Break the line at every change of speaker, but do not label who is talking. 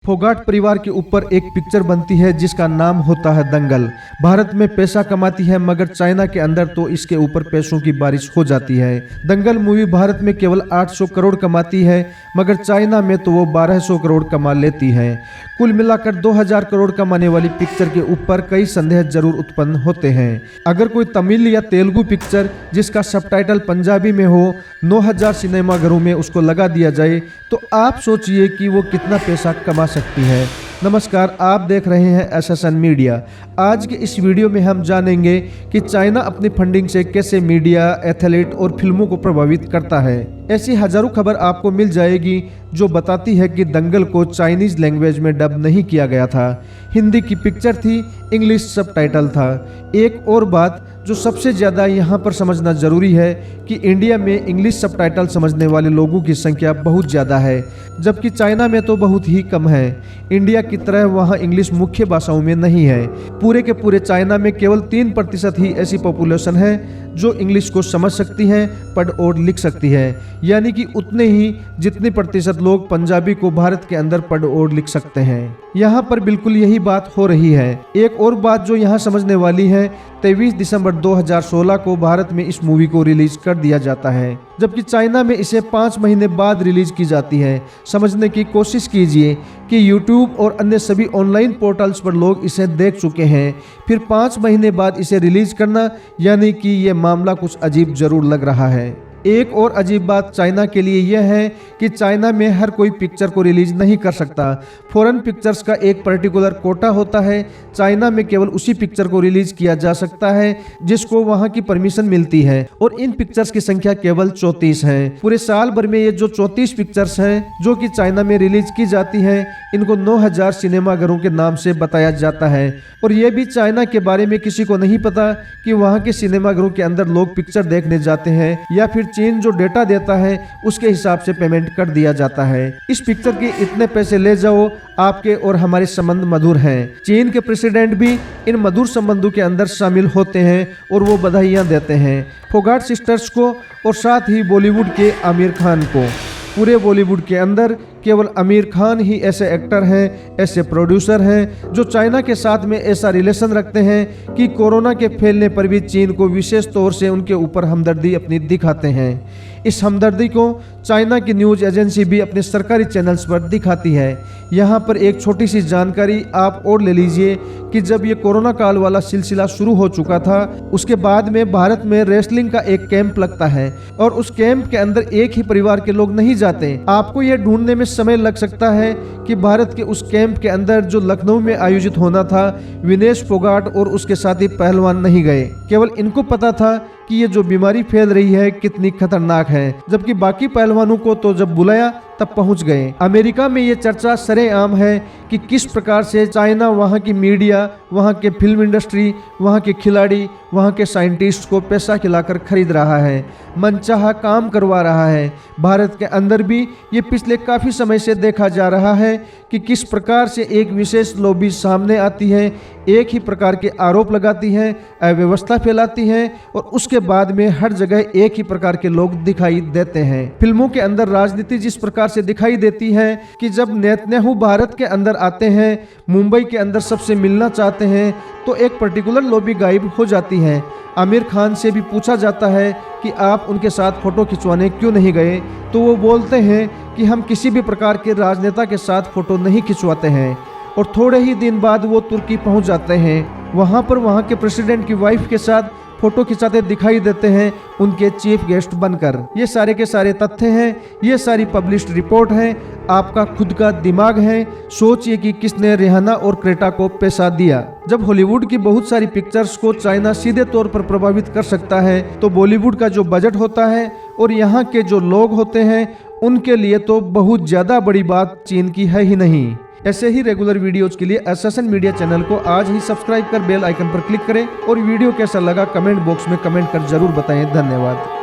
फोगाट परिवार के ऊपर एक पिक्चर बनती है जिसका नाम होता है दंगल। भारत में पैसा कमाती है मगर चाइना के अंदर तो इसके ऊपर पैसों की बारिश हो जाती है। दंगल मूवी भारत में केवल 800 करोड़ कमाती है मगर चाइना में तो वो 1200 करोड़ कमा लेती है। कुल मिलाकर 2000 करोड़ कमाने वाली पिक्चर के ऊपर कई संदेह जरूर उत्पन्न होते हैं। अगर कोई तमिल या तेलुगु पिक्चर जिसका सबटाइटल पंजाबी में हो 9000 सिनेमाघरों में उसको लगा दिया जाए तो आप सोचिए कि वो कितना पैसा कमा सकती है। नमस्कार, आप देख रहे हैं एसएसएन मीडिया। आज के इस वीडियो में हम जानेंगे कि चाइना अपनी फंडिंग से कैसे मीडिया, एथलीट और फिल्मों को प्रभावित करता है। ऐसी हजारों खबर आपको मिल जाएगी जो बताती है कि दंगल को चाइनीज लैंग्वेज में डब नहीं किया गया था। हिंदी की पिक्चर थी, इंग्लिश सबटाइटल था। एक और बात जो सबसे ज़्यादा यहाँ पर समझना ज़रूरी है कि इंडिया में इंग्लिश सबटाइटल समझने वाले लोगों की संख्या बहुत ज़्यादा है, जबकि चाइना में तो बहुत ही कम है। इंडिया की तरह वहाँ इंग्लिश मुख्य भाषाओं में नहीं है। पूरे के पूरे चाइना में केवल 3% ही ऐसी पॉपुलेशन है जो इंग्लिश को समझ सकती है, पढ़ और लिख सकती है, यानी कि उतने ही जितने प्रतिशत लोग पंजाबी को भारत के अंदर पढ़ और लिख सकते हैं। यहाँ पर बिल्कुल यही बात हो रही है। एक और बात जो यहाँ समझने वाली है, 23 दिसंबर 2016 को भारत में इस मूवी को रिलीज कर दिया जाता है, जबकि चाइना में इसे 5 महीने बाद रिलीज की जाती है। समझने की कोशिश कीजिए कि YouTube और अन्य सभी ऑनलाइन पोर्टल्स पर लोग इसे देख चुके हैं, फिर 5 महीने बाद इसे रिलीज करना, यानी कि ये मामला कुछ अजीब जरूर लग रहा है। एक और अजीब बात चाइना के लिए यह है कि चाइना में हर कोई पिक्चर को रिलीज नहीं कर सकता। फॉरेन पिक्चर्स का एक पर्टिकुलर कोटा होता है। चाइना में केवल उसी पिक्चर को रिलीज किया जा सकता है जिसको वहां की परमिशन मिलती है, और इन पिक्चर्स की संख्या केवल 34 है। पूरे साल भर में ये जो 34 पिक्चर्स हैं जो कि चाइना में रिलीज की जाती हैं, इनको 9000 सिनेमाघरों के नाम से बताया जाता है। और यह भी चाइना के बारे में किसी को नहीं पता कि वहाँ के सिनेमाघरों के अंदर लोग पिक्चर देखने जाते हैं या फिर चीन जो डेटा देता है उसके हिसाब से पेमेंट कर दिया जाता है। इस पिक्चर के इतने पैसे ले जाओ, आपके और हमारे संबंध मधुर हैं। चीन के प्रेसिडेंट भी इन मधुर संबंधों के अंदर शामिल होते हैं और वो बधाइयाँ देते हैं फोगाट सिस्टर्स को और साथ ही बॉलीवुड के आमिर खान को। पूरे बॉलीवुड के अंदर केवल आमिर खान ही ऐसे एक्टर हैं, ऐसे प्रोड्यूसर हैं जो चाइना के साथ में ऐसा रिलेशन रखते हैं कि कोरोना के फैलने पर भी चीन को विशेष तौर से उनके ऊपर हमदर्दी अपनी दिखाते हैं। इस हमदर्दी को चाइना की न्यूज़ एजेंसी भी अपने सरकारी चैनल्स पर दिखाती है। यहाँ पर एक छोटी सी जानकारी आप और ले लीजिए कि जब ये कोरोना काल वाला सिलसिला शुरू हो चुका था, उसके बाद में भारत में रेसलिंग का एक कैंप लगता है और उस कैंप के अंदर एक ही परिवार के लोग नहीं जाते। आपको ये ढूंढने में समय लग सकता है कि भारत के उस कैंप के अंदर जो लखनऊ में आयोजित होना था, विनेश फोगाट और उसके साथी पहलवान नहीं गए। केवल इनको पता था कि ये जो बीमारी फैल रही है कितनी खतरनाक है, जबकि बाकी पहलवानों को तो जब बुलाया तब पहुंच गए। अमेरिका में ये चर्चा सरेआम है कि किस प्रकार से चाइना वहाँ की मीडिया, वहाँ के फिल्म इंडस्ट्री, वहाँ के खिलाड़ी, वहाँ के साइंटिस्ट को पैसा खिलाकर खरीद रहा है, मनचाहा काम करवा रहा है। भारत के अंदर भी ये पिछले काफ़ी समय से देखा जा रहा है कि किस प्रकार से एक विशेष लॉबी सामने आती है, एक ही प्रकार के आरोप लगाती है, अव्यवस्था फैलाती है और उसके बाद में हर जगह एक ही प्रकार के लोग दिखाई देते हैं। फिल्मों के अंदर राजनीति जिस प्रकार से दिखाई देती है कि जब नेतन्याहू भारत के अंदर आते हैं, मुंबई के अंदर सबसे मिलना चाहते हैं, तो एक पर्टिकुलर लॉबी गायब हो जाती है। आमिर खान से भी पूछा जाता है कि आप उनके साथ फोटो खिंचवाने क्यों नहीं गए, तो वो बोलते हैं कि हम किसी भी प्रकार के राजनेता के साथ फोटो नहीं खिंचवाते हैं। और थोड़े ही दिन बाद वो तुर्की पहुंच जाते हैं। वहां पर वहां के प्रेसिडेंट की वाइफ के साथ फोटो खिंचाते दिखाई देते हैं उनके चीफ गेस्ट बनकर। ये सारे के सारे तथ्य हैं, ये सारी पब्लिश्ड रिपोर्ट है। आपका खुद का दिमाग है, सोचिए कि किसने रिहाना और क्रेटा को पैसा दिया। जब हॉलीवुड की बहुत सारी पिक्चर्स को चाइना सीधे तौर पर प्रभावित कर सकता है, तो बॉलीवुड का जो बजट होता है और यहाँ के जो लोग होते हैं, उनके लिए तो बहुत ज़्यादा बड़ी बात चीन की है ही नहीं। ऐसे ही रेगुलर वीडियोज के लिए एसएसएन मीडिया चैनल को आज ही सब्सक्राइब कर बेल आइकन पर क्लिक करें और वीडियो कैसा लगा कमेंट बॉक्स में कमेंट कर जरूर बताएं। धन्यवाद।